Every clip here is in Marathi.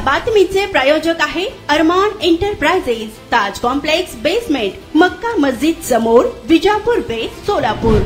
बातमीचे प्रायोजक आहे अरमान एंटरप्राइजेस, ताज कॉम्प्लेक्स बेसमेंट, मक्का मस्जिद समोर, विजापूर बेट, सोलापूर।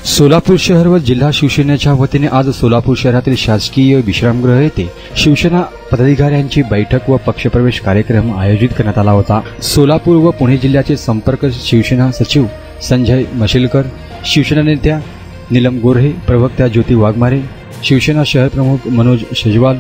सोलापूर शहर व जिल्हा शिवसेनेच्या वतीने आज सोलापूर शहरातील शासकीय विश्रामगृह येथे शिवसेना पदाधिकाऱ्यांची बैठक व पक्षप्रवेश कार्यक्रम आयोजित करण्यात आला होता। सोलापूर व पुणे जिल्ह्याचे संपर्क शिवसेना सचिव संजय मशिलकर, शिवसेना नेत्या नीलम गोऱ्हे, प्रवक्त्या ज्योती वाघमारे, शिवसेना शहर प्रमुख मनोज शेजवाल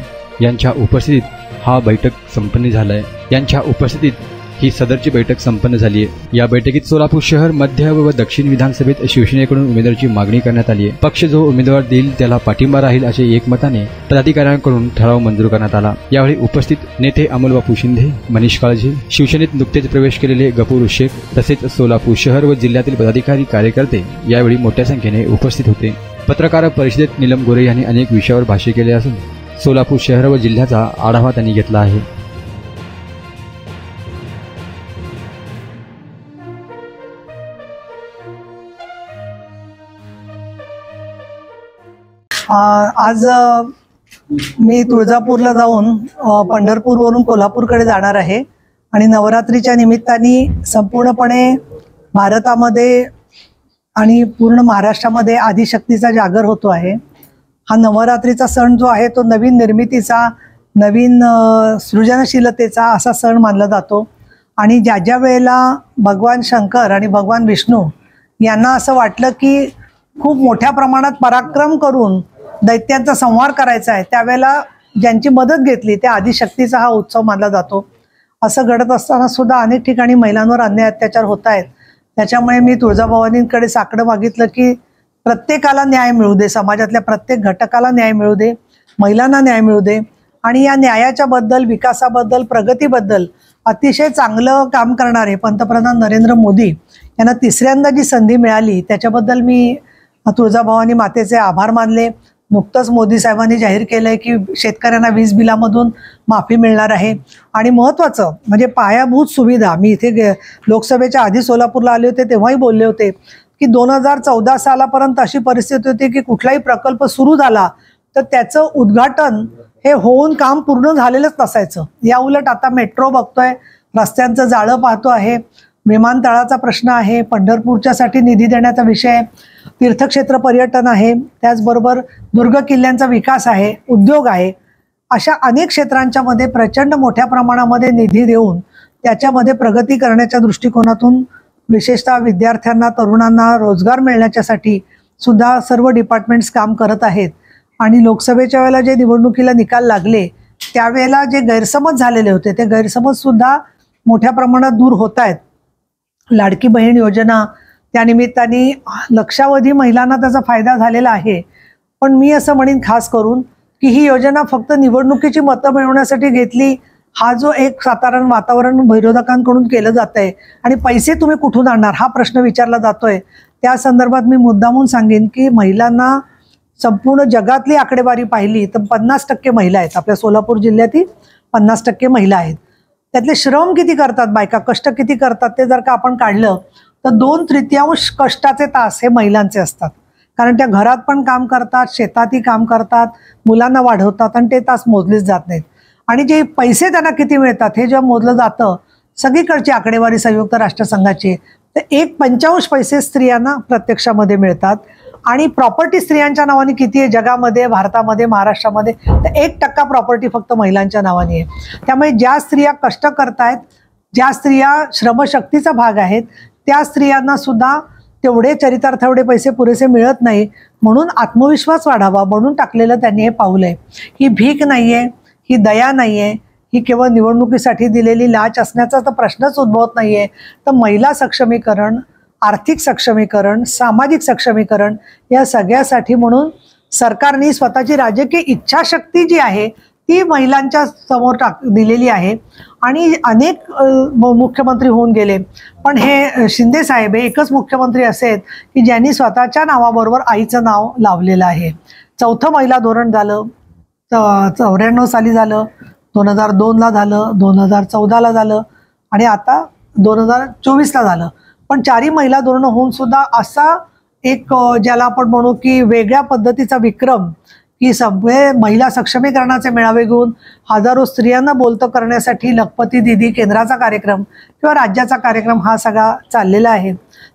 यांच्या उपस्थितीत ही सदरची बैठक संपन्न झाली आहे। या बैठकीत सोलापूर शहर, मध्य व दक्षिण विधानसभेत शिवसेनेकडून उमेदवाराची मागणी करण्यात आली आहे। पक्ष जो उमेदवार देईल त्याला पाठिंबा राहील असे एकमताने पदाधिकाऱ्यांकडून ठराव मंजूर करण्यात आला। यावेळी उपस्थित नेते अमोलबापू शिंदे, मनीष काळजे, शिवसेनेत नुकतेच प्रवेश केलेले गफूर शेख तसेच सोलापूर शहर व जिल्ह्यातील पदाधिकारी कार्यकर्ते यावेळी मोठ्या संख्येने उपस्थित होते। पत्रकार परिषदेत नीलम गोरे यांनी अनेक विषयावर भाष्य केले असून सोलापूर शहर व जिल्ह्याचा आढावा त्यांनी घेतला आहे। आज मी तुळजापूरला जाऊन पंढरपूरवरून कोल्हापूरकडे जाणार आहे आणि नवरात्रीच्या निमित्ताने संपूर्णपणे भारतामध्ये आणि पूर्ण महाराष्ट्रामध्ये आदिशक्तीचा जागर होतो आहे। हा नवरात्रीचा सण जो आहे तो नवीन निर्मितीचा, नवीन सृजनशीलतेचा असा सण मानला जातो आणि ज्या ज्या वेळेला भगवान शंकर आणि भगवान विष्णू यांना असं वाटलं की खूप मोठ्या प्रमाणात पराक्रम करून दैत्यांचा संहार करायचा आहे, त्यावेळेला ज्यांची मदत घेतली त्या आदिशक्तीचा हा उत्सव मानला जातो। असं घडत असताना सुद्धा अनेक ठिकाणी महिलांवर अन्याय अत्याचार होत आहेत। त्याच्यामुळे मी तुळजाभवानींकडे साकडं मागितलं की प्रत्येकाला न्याय मिळू दे, समाजातल्या प्रत्येक घटकाला न्याय मिळू दे, महिलांना न्याय मिळू दे आणि या न्यायाच्या बद्दल, विकासाबद्दल, प्रगतीबद्दल अतिशय चांगलं काम करणारे पंतप्रधान नरेंद्र मोदी यांना तिसऱ्यांदा जी संधी मिळाली त्याच्याबद्दल मी तुळजाभवानी मातेचे आभार मानले। नुकतंच मोदी साहेबांनी जाहीर केलंय की शेतकऱ्यांना वीज बिलामधून माफी मिळणार आहे आणि महत्त्वाचं म्हणजे पायाभूत सुविधा, मी इथे लोकसभेच्या आधी सोलापूरला आले होते तेव्हाही बोलले होते की 2014 सालापर्यंत अशी परिस्थिती होती की कुठलाही प्रकल्प सुरू झाला तर त्याचं उद्घाटन हे होऊन काम पूर्ण झालेलंच नसायचं। या उलट आता मेट्रो बघतोय, रस्त्यांचं जाळं पाहतो आहे, विमानतळाचा प्रश्न आहे, पंढरपूरच्यासाठी निधी देण्याचा विषय आहे, तीर्थक्षेत्र पर्यटन आहे, त्याचबरोबर दुर्ग किल्ल्यांचा विकास आहे, उद्योग आहे, अशा अनेक क्षेत्रांच्या मध्ये प्रचंड मोठ्या प्रमाणामध्ये निधी देऊन त्याच्यामध्ये प्रगती करण्याच्या दृष्टिकोनातून विशेषतः विद्यार्थ्यांना, तरुणांना रोजगार मिळण्याच्यासाठी सुद्धा सर्व डिपार्टमेंट्स काम करत आहेत। आणि लोकसभेच्या वेळेला जे निवडणुकीला निकाल लागले त्यावेळेला जे गैरसमज झालेले होते ते गैरसमज सुद्धा मोठ्या प्रमाणात दूर होत आहेत। लाडकी बहीण योजना त्यानिमित्ताने लक्षावधी महिलांना त्याचा फायदा झालेला आहे, पण मी असं म्हणेन खास करून की ही योजना फक्त निवडणुकीची मतं मिळवण्यासाठी घेतली, हा जो एक साधारण वातावरण विरोधकांकडून केलं जात आहे आणि पैसे तुम्ही कुठून आणणार हा प्रश्न विचारला जातोय। त्या संदर्भात मी मुद्दामून सांगेन की महिलांना संपूर्ण जगातली आकडेवारी पाहिली तर 50% महिला आहेत, आपल्या सोलापूर जिल्ह्यातील 50% महिला आहेत। त्यातले श्रम किती करतात बायका, कष्ट किती करतात ते जर का आपण काढलं तर 2/3 कष्टाचे तास हे महिलांचे असतात, कारण त्या घरात पण काम करतात, शेतातही काम करतात, मुलांना वाढवतात आणि ते तास मोजलेच जात नाहीत। आणि जे पैसे त्यांना किती मिळतात हे जेव्हा मोजलं जातं, सगळीकडची आकडेवारी संयुक्त राष्ट्रसंघाची, तर 1.45 पैसे स्त्रियांना प्रत्यक्षामध्ये मिळतात आणि प्रॉपर्टी स्त्रियांच्या नावाने किती आहे जगामध्ये, भारतामध्ये, महाराष्ट्रामध्ये, तर 1% प्रॉपर्टी फक्त महिलांच्या नावाने आहे। त्यामुळे ज्या स्त्रिया कष्ट करतायत, ज्या स्त्रिया श्रमशक्तीचा भाग आहेत, त्या स्त्रियांना सुद्धा तेवढे चरितार्थाएवढे पैसे पुरेसे मिळत नाही, म्हणून आत्मविश्वास वाढावा म्हणून टाकलेलं त्यांनी हे पाऊल आहे. ही भीक नाही आहे, ही दया नाही आहे, ही केवळ निवडणुकीसाठी दिलेली लाच असण्याचा तर प्रश्नच उद्भवत नाही आहे. तर महिला सक्षमीकरण, आर्थिक सक्षमीकरण, सामाजिक सक्षमीकरण या सगळ्यासाठी म्हणून सरकारने स्वतःची राजकीय इच्छाशक्ती जी आहे ती महिलांच्या समोर दिलेली आहे. आणि अनेक मुख्यमंत्री होऊन गेले, पण हे शिंदे साहेब हे एकच मुख्यमंत्री असे आहेत की ज्यांनी स्वतःच्या नावाबरोबर आईचं नाव लावलेलं आहे. 4थं महिला धोरण झालं, 94 साली झालं, 2002ला झालं, 2014ला झालं आणि आता 2024ला झालं. पण 4ही महिला धोरणं होऊन सुद्धा असा एक ज्याला आपण म्हणू की वेगळ्या पद्धतीचा विक्रम की सगळे महिला सक्षमीकरणाचे मेळावे घेऊन हजारो स्त्रियांना बोलतं करण्यासाठी लखपती दीदी केंद्राचा कार्यक्रम किंवा राज्याचा कार्यक्रम हा सगळा चाललेला आहे.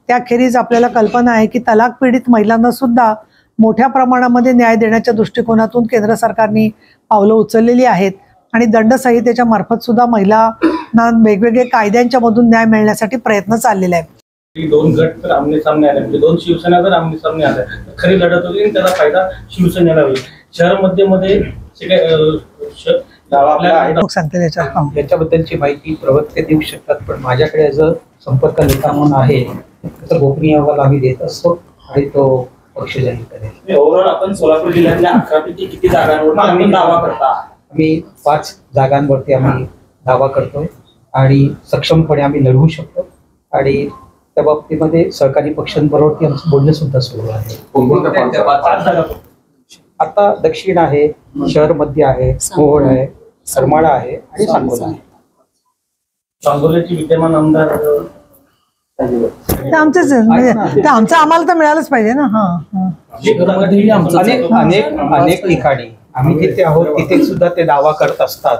त्याखेरीज आपल्याला कल्पना आहे की तलाक पीडित महिलांना सुद्धा मोठ्या प्रमाणामध्ये न्याय देण्याच्या दृष्टिकोनातून केंद्र सरकारने पावलं उचललेली आहेत आणि दंडसंहितेच्या मार्फत सुद्धा महिलांना वेगवेगळे कायद्यांच्या मधून न्याय मिळण्यासाठी प्रयत्न चाललेले आहेत. दोन गट तर आमने सामने आले, म्हणजे दोन शिवसेना जर आमने सामने आल्या तर खरी लढत होती आणि त्याला फायदा शिवसेनेला होईल. शहर मध्ये त्याच्याबद्दलची माहिती प्रवक्ते देऊ शकतात, पण माझ्याकडे जो संपर्क नेता म्हणून आहे त्याचा गोपनीय अहवाल आम्ही देत असतो आणि तो पक्ष जाहीर करेल. ओव्हरऑल आपण सोलापूर जिल्ह्यातल्या 11 पैकी किती जागांवर आम्ही दावा करता? आम्ही 5 जागांवरती आम्ही दावा करतोय आणि सक्षमपणे आम्ही लढवू शकतो आणि त्या बाबतीमध्ये सहकारी पक्षांबरोबर आमचं बोलणं सुद्धा सुरू आहे. आता दक्षिण आहे, शहर मध्य आहे, मोहोळ आहे, करमाळा आहे आणि सांगोला आहे. सांगोल्याची विद्यमान आमदार आमचेच म्हणजे आमचं आम्हाला तर मिळालंच पाहिजे ना. अनेक ठिकाणी आम्ही जिथे आहोत तिथे सुद्धा ते दावा करत असतात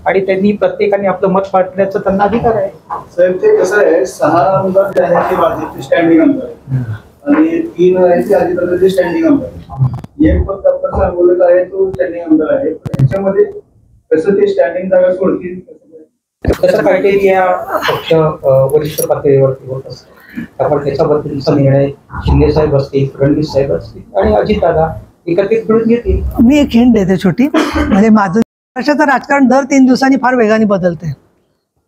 आणि त्यांनी प्रत्येकाने आपलं मत मांडण्याचा त्यांना अधिकार आहे. साहेब ते कसं आहे, 6 आमदार जे आहेत ते भाजपचे स्टँडिंग आमदार आहे आणि 3 आहेत ते अजितदादांचे स्टँडिंग आमदार आहे. एक फक्त आपण सांगोलत आहे तो स्टँडिंग आमदार आहे. त्याच्यामध्ये कसं ते स्टँडिंग जागा सोडतील त्याचा क्रायटेरिया पक्ष वरिष्ठ पातळीवरती होत असतो. त्यामुळे त्याच्याबद्दलचा निर्णय शिंदे साहेब असतील, फडणवीस साहेब असतील आणि अजितदादा एकत्रित मिळून घेतील. मी एक हिंट देते छोटी, म्हणजे माझं वर्षाचं राजकारण दर 3 दिवसांनी फार वेगाने बदलते,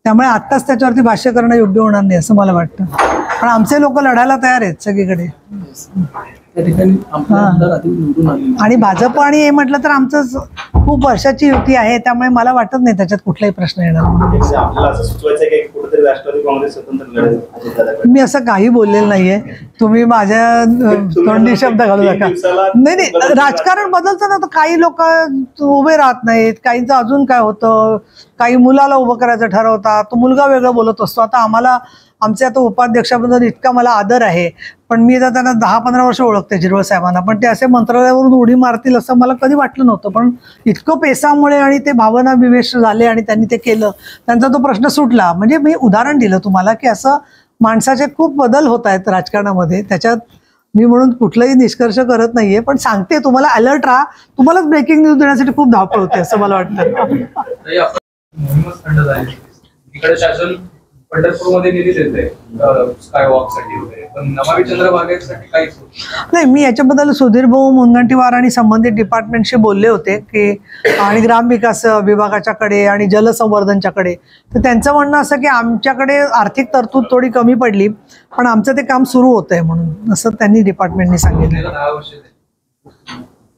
त्यामुळे आत्ताच त्याच्यावरती भाष्य करणं योग्य होणार नाही असं मला वाटतं. पण आमचे लोक लढायला तयार आहेत सगळीकडे. आणि भाजप आणि हे म्हटलं तर आमचं खूप वर्षाची युती आहे, त्यामुळे मला वाटत नाही त्याच्यात कुठलाही प्रश्न येणार. मी असं काही बोललेलं नाहीये, तुम्ही माझ्या तोंडी शब्द घालू नका. नाही, राजकारण बदलतं ना, तर काही लोक उभे राहत नाहीत, काहींचं अजून काय होतं, काही मुलाला उभं करायचं ठरवतात, तो मुलगा वेगळं बोलत असतो. आता आम्हाला आमचे आता उपाध्यक्षाबद्दल इतका मला आदर आहे, पण मी तर त्यांना 10-15 वर्ष ओळखते जिरवळ साहेबांना, पण ते असे मंत्रालयावरून उडी मारतील असं मला कधी वाटलं नव्हतं. पण इतकं पेसामुळे आणि ते भावना विवेश झाले आणि त्यांनी ते केलं, त्यांचा तो प्रश्न सुटला. म्हणजे मी उदाहरण दिलं तुम्हाला की असं माणसाचे खूप बदल होत आहेत राजकारणामध्ये. त्याच्यात मी म्हणून कुठलाही निष्कर्ष करत नाहीये, पण सांगते तुम्हाला अलर्ट राहा, तुम्हालाच ब्रेकिंग न्यूज देण्यासाठी खूप धावपळ होते असं मला वाटतं. पंढरपूरमध्ये निधी देते स्काय वॉकसाठी वगैरे, पण नमामि चंद्रभागेसाठी काहीच नाही. मी याच्याबद्दल सुधीर भाऊ मुनगंटीवार आणि संबंधित डिपार्टमेंटशी बोलले होते की आणि ग्रामविकास विभागाच्याकडे आणि जलसंवर्धनच्याकडे, तर त्यांचं म्हणणं असं की आमच्याकडे आर्थिक तरतूद थोडी कमी पडली, पण आमचं ते काम सुरू होतंय म्हणून असं त्यांनी डिपार्टमेंटनी सांगितलं.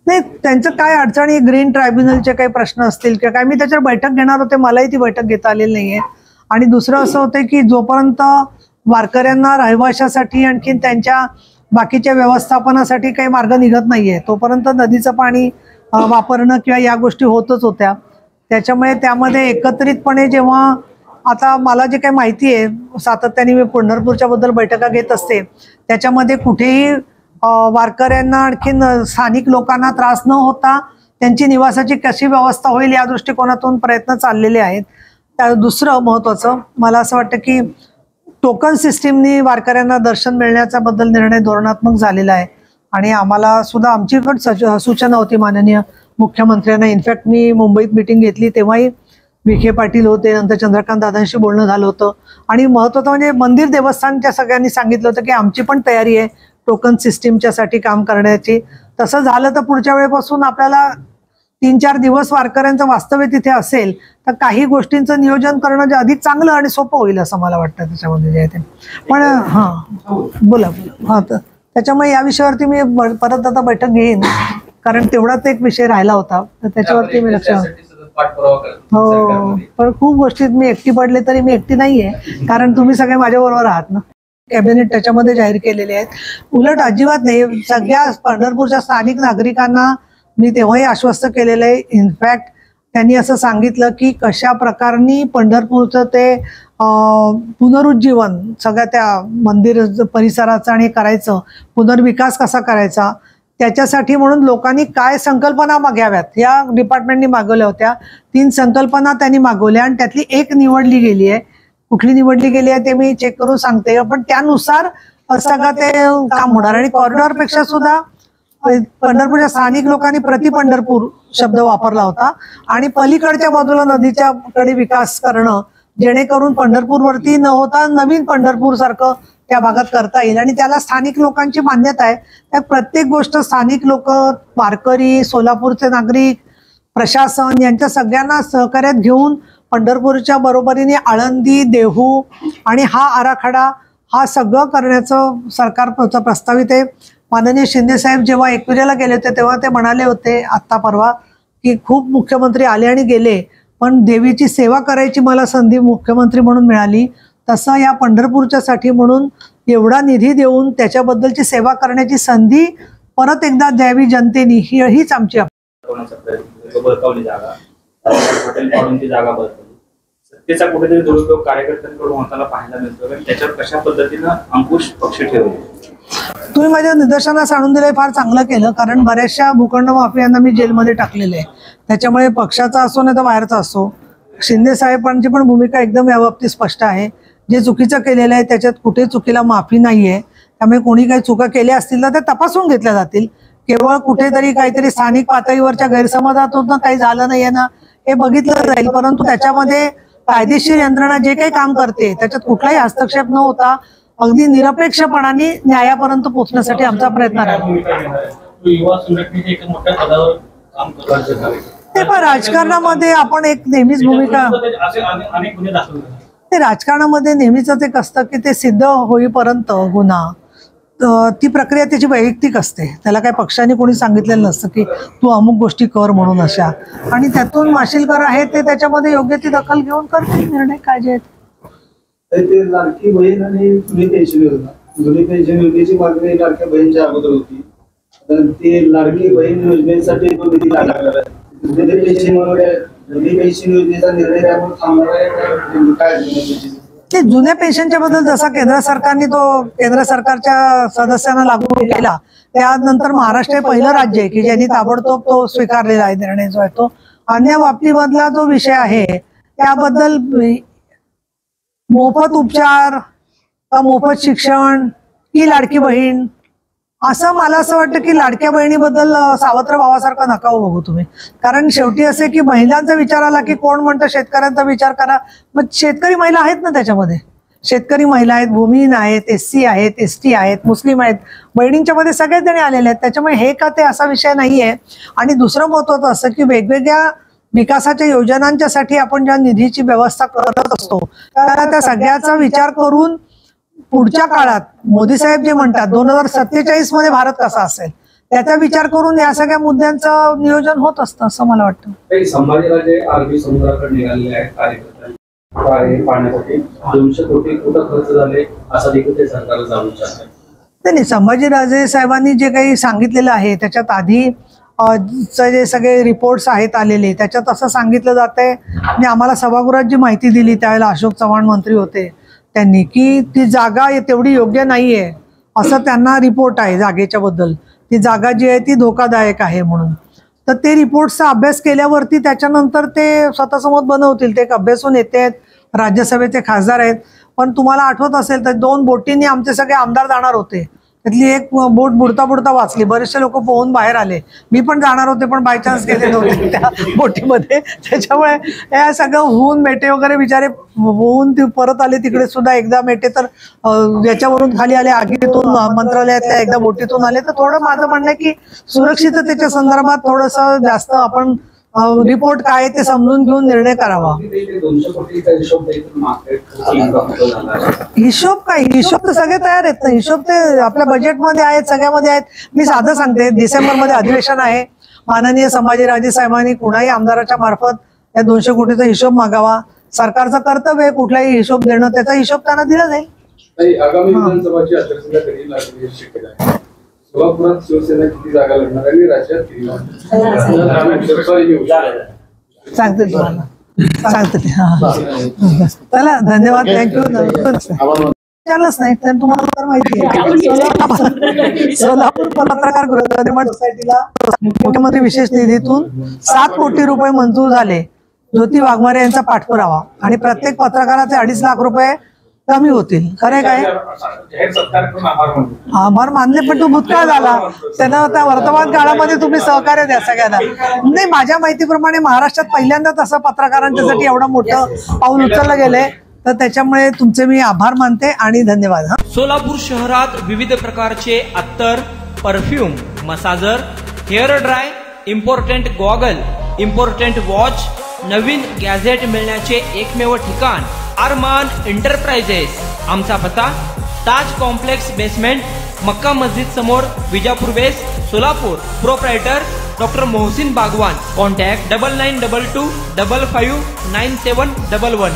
नाही, त्यांचं काय अडचणी, ग्रीन ट्रायब्युनलचे काही प्रश्न असतील किंवा काय, मी त्याच्यावर बैठक घेणार होते, मलाही ती बैठक घेता आलेली नाहीये. आणि दुसरं असं होतं की जोपर्यंत वारकऱ्यांना रहिवाशासाठी आणखीन त्यांच्या बाकीच्या व्यवस्थापनासाठी काही मार्ग निघत नाहीये, तोपर्यंत नदीचं पाणी वापरणं किंवा या गोष्टी होतच होत्या. त्याच्यामुळे त्यामध्ये एकत्रितपणे जेव्हा आता मला जे काही माहिती आहे, सातत्याने मी पंढरपूरच्या बद्दल बैठका घेत असते, त्याच्यामध्ये कुठेही वारकऱ्यांना आणखीन स्थानिक लोकांना त्रास न होता त्यांची निवासाची कशी व्यवस्था होईल या दृष्टिकोनातून प्रयत्न चाललेले आहेत. दुसरं महत्त्वाचं मला असं वाटतं की टोकन सिस्टीमनी वारकऱ्यांना दर्शन मिळण्याचा बद्दल निर्णय धोरणात्मक झालेला आहे आणि आम्हाला सुद्धा आमची पण सूचना होती माननीय मुख्यमंत्र्यांना. इनफॅक्ट मी मुंबईत मीटिंग घेतली तेव्हाही विखे पाटील होते, नंतर चंद्रकांत दादांशी बोलणं झालं होतं. आणि महत्त्वाचं म्हणजे मंदिर देवस्थानच्या सगळ्यांनी सांगितलं होतं की आमची पण तयारी आहे टोकन सिस्टीमच्यासाठी काम करण्याची. तसं झालं तर पुढच्या वेळेपासून आपल्याला 3-4 दिवस वारकऱ्यांचं वास्तव्य तिथे असेल तर काही गोष्टींचं नियोजन करणं जे अधिक चांगलं आणि सोपं होईल असं मला वाटतं त्याच्यामध्ये जे आहे ते. पण हां बोला. हां तर त्याच्यामुळे या विषयावरती मी परत आता बैठक घेईन, कारण तेवढाच एक विषय राहिला होता तर त्याच्यावरती मी लक्ष. हो, पण खूप गोष्टीत मी एकटी पडले तरी मी एकटी नाहीये, कारण तुम्ही सगळे माझ्या बरोबर आहात ना. कॅबिनेट त्याच्यामध्ये जाहीर केलेले आहेत. उलट अजिबात नाही, सगळ्या पंढरपूरच्या स्थानिक नागरिकांना मी तेव्हाही आश्वस्त केलेलं आहे. इनफॅक्ट त्यांनी असं सांगितलं की कशा प्रकारे पंढरपूरचं ते पुनरुज्जीवन सगळ्या त्या मंदिर परिसराचं आणि करायचं, पुनर्विकास कसा करायचा त्याच्यासाठी म्हणून लोकांनी काय संकल्पना मागाव्यात या डिपार्टमेंटनी मागवल्या होत्या. 3 संकल्पना त्यांनी मागवल्या आणि त्यातली एक निवडली गेली आहे. कुठली निवडली गेली आहे ते मी चेक करून सांगते, पण त्यानुसार सगळं ते काम होणार. आणि कॉरिडॉरपेक्षा सुद्धा पंढरपूरच्या स्थानिक लोकांनी प्रति पंढरपूर शब्द वापरला होता आणि पलीकडच्या बाजूला नदीच्या कडे विकास करणं, जेणेकरून पंढरपूरवरती न होता नवीन पंढरपूर सारखं त्या भागात करता येईल. आणि त्याला स्थानिक लोकांची मान्यता आहे. त्या प्रत्येक गोष्ट स्थानिक लोक, वारकरी, सोलापूरचे नागरिक, प्रशासन यांच्या सगळ्यांना सहकार्यात घेऊन पंढरपूरच्या बरोबरीने आळंदी, देहू आणि हा आराखडा हा सगळं करण्याचं सरकारचं प्रस्तावित आहे. माननीय शिंदे साहेब जेव्हा एकविरेला गेले होते तेव्हा ते म्हणाले होते आत्ता परवा की खूप मुख्यमंत्री आले आणि गेले, पण देवीची सेवा करायची मला संधी मुख्यमंत्री म्हणून मिळाली. तसं या पंढरपूरच्या साठी म्हणून एवढा निधी देऊन त्याच्याबद्दलची सेवा करण्याची संधी परत एकदा द्यावी जनतेने, हीच आमची सत्तेचा कुठेतरी दुरुपयोग कार्यकर्त्यांकडून होताना पाहायला मिळतो. त्याच्यावर कशा पद्धतीनं अंकुश पक्ष ठेवले? तुम्ही माझ्या निदर्शनास आणून दिलंय, फार चांगलं केलं, कारण बऱ्याचशा भूखंड माफियांना मी जेलमध्ये टाकलेले आहे. त्याच्यामुळे पक्षाचा असो नाही तर बाहेरचा असो, शिंदे साहेबांची पण भूमिका एकदम याबाबतीत स्पष्ट आहे. जे चुकीचं केलेलं आहे त्याच्यात कुठे चुकीला माफी नाहीये. त्यामुळे कोणी काही चुका केल्या असतील तर ते तपासून घेतल्या जातील. केवळ कुठेतरी काहीतरी स्थानिक पातळीवरच्या गैरसमजातून काही झालं नाहीये ना हे बघितलं जाईल, परंतु त्याच्यामध्ये कायदेशीर यंत्रणा जे काही काम करते त्याच्यात कुठलाही हस्तक्षेप न होता अगदी निरपेक्षपणाने न्यायापर्यंत पोहोचण्यासाठी आमचा प्रयत्न राहील. ते पण राजकारणामध्ये आपण एक नेहमीच भूमिका, ते राजकारणामध्ये नेहमीच एक असतं की ते सिद्ध होईपर्यंत गुन्हा ती प्रक्रिया त्याची वैयक्तिक असते. त्याला काही पक्षाने कोणी सांगितलेलं नसतं की तू अमुक गोष्टी कर म्हणून अशा, आणि त्यातून माशिलकर आहे ते त्याच्यामध्ये योग्य ती दखल घेऊन करतील निर्णय काय जे आहेत. ते लाडकी बहीण आणि जुनी पेन्शन योजना, जुनी पेन्शन योजनेची मागणी लाडक्या बहीणच्या अगोदर होती. ती लाडकी बहीण योजनेसाठी तो निधी लागला. जुनी पेन्शन योजनेचा निर्णय त्यामुळे थांबणार आहे काय? ते जुन्या पेन्शनच्या बद्दल जसा केंद्र सरकारने तो केंद्र सरकारच्या सदस्यांना लागू केला, त्यानंतर महाराष्ट्र हे पहिलं राज्य आहे की ज्यांनी ताबडतोब तो स्वीकारलेला आहे निर्णय जो आहे तो. अन्य बाबतीमधला जो विषय आहे त्याबद्दल मोफत उपचार, मोफत शिक्षण, ही लाडकी बहीण, असं मला असं वाटतं की लाडक्या बहिणीबद्दल सावत्र भावासारखं नका बघू तुम्ही. कारण शेवटी असे की महिलांचा विचार आला की कोण म्हणतं शेतकऱ्यांचा विचार करा, मग शेतकरी महिला आहेत ना त्याच्यामध्ये. शेतकरी महिला आहेत, भूमिहीन आहेत, SC आहेत, ST आहेत, मुस्लिम आहेत, बहिणींच्या मध्ये सगळेच जण आलेले आहेत. त्याच्यामुळे हे का ते असा विषय नाहीये. आणि दुसरं महत्त्वाचं असं की वेगवेगळ्या विकासाच्या योजनांच्यासाठी आपण ज्या निधीची व्यवस्था करत असतो त्या सगळ्याचा विचार करून पुढच्या काळात मोदी साहेब जे म्हणतात 2047 मध्ये भारत कसा असेल त्याचा विचार करून या सगळ्या मुद्द्यांचं नियोजन होत असतं असं मला वाटतं. संभाजीराजे अरबी समुद्राकडे निघालेले आहेत कार्यकर्ते पाहण्यासाठी 200 कोटी कुठं खर्च झाले असं देखील ते सरकारला जाणून चाललंय. नाही, संभाजीराजे साहेबांनी जे काही सांगितलेलं आहे त्याच्यात आधी जे सगळे रिपोर्ट्स आहेत आलेले त्याच्यात असं सांगितलं जात आहे. आणि आम्हाला सभागृहात जी माहिती दिली त्यावेळेला अशोक चव्हाण मंत्री होते त्यांनी की ती जागा तेवढी योग्य नाहीये असं त्यांना रिपोर्ट आहे जागेच्या बद्दल. ती जागा जी आहे ती धोकादायक आहे म्हणून. तर ते रिपोर्टचा अभ्यास केल्यावरती त्याच्यानंतर ते स्वतःचं मत बनवतील. ते एक अभ्यासून येते आहेत, राज्यसभेचे खासदार आहेत. पण तुम्हाला आठवत असेल तर 2 बोटींनी आमचे सगळे आमदार जाणार होते त्यातली एक बोट बुडता बुडता वाचली. बरेचसे लोक पोहून बाहेर आले. मी पण जाणार होते पण बाय चान्स गेले नव्हते त्या बोटीमध्ये. त्याच्यामुळे हे सगळं होऊन मेटे वगैरे बिचारे होऊन ते परत आले. तिकडे सुद्धा एकदा मेटे तर याच्यावरून खाली आले, आगीतून मंत्रालयातल्या एकदा बोटीतून आले. तर थोडं माझं म्हणणं आहे की सुरक्षिततेच्या संदर्भात थोडंसं जास्त आपण रिपोर्ट काय आहे ते समजून घेऊन निर्णय करावा. 200 कोटीचा हिशोब काय, हिशोब तर सगळे तयार आहेत ना. हिशोब ते आपल्या बजेटमध्ये आहेत, सगळ्यामध्ये आहेत. मी साधं सांगते, डिसेंबरमध्ये अधिवेशन आहे. माननीय संभाजीराजे साहेबांनी कुणाही आमदाराच्या मार्फत या 200 कोटीचा हिशोब मागावा. सरकारचं कर्तव्य आहे कुठलाही हिशोब देणं, त्याचा हिशोब त्यांना दिला जाईल. आगामी विधानसभाची आचारसंहिता कधी लागण्याची शक्यता आहे? सोलापुरात शिवसेना किती जागा लढणार आणि राज्यात किती? सांगते तुम्हाला, सांगते. चला, धन्यवाद, थँक्यू. विचारलंच नाही तर तुम्हाला तर माहिती आहे सोलापूर पत्रकार गृह सोसायटीला मुख्यमंत्री विशेष निधीतून 7 कोटी रुपये मंजूर झाले. ज्योती वाघमारे यांचा पाठपुरावा आणि प्रत्येक पत्रकाराचे 2.5 लाख रुपये कमी होतील. खरे काय? आभार मानले पण तो भूतकाळ झाला. त्यांना त्या वर्तमान काळामध्ये तुम्ही सहकार्य द्या सगळ्यांना. नाही, माझ्या माहितीप्रमाणे महाराष्ट्रात पहिल्यांदाच असं पत्रकारांच्यासाठी एवढं मोठं पाऊल उचललं गेलंय. तर त्याच्यामुळे तुमचे मी आभार मानते आणि धन्यवाद. सोलापूर शहरात विविध प्रकारचे अत्तर, perfume, massager, hair dry, important goggle, important watch, नवीन गॅझेट मिळण्याचे एकमेव ठिकाण अरमान एंटरप्राइजेस. आमचा पत्ता ताज कॉम्प्लेक्स बेसमेंट, मक्का मस्जिद समोर, Vijapur west, Solapur. Proprietor doctor Mohsin Bagwan. Contact 9922 55 9711.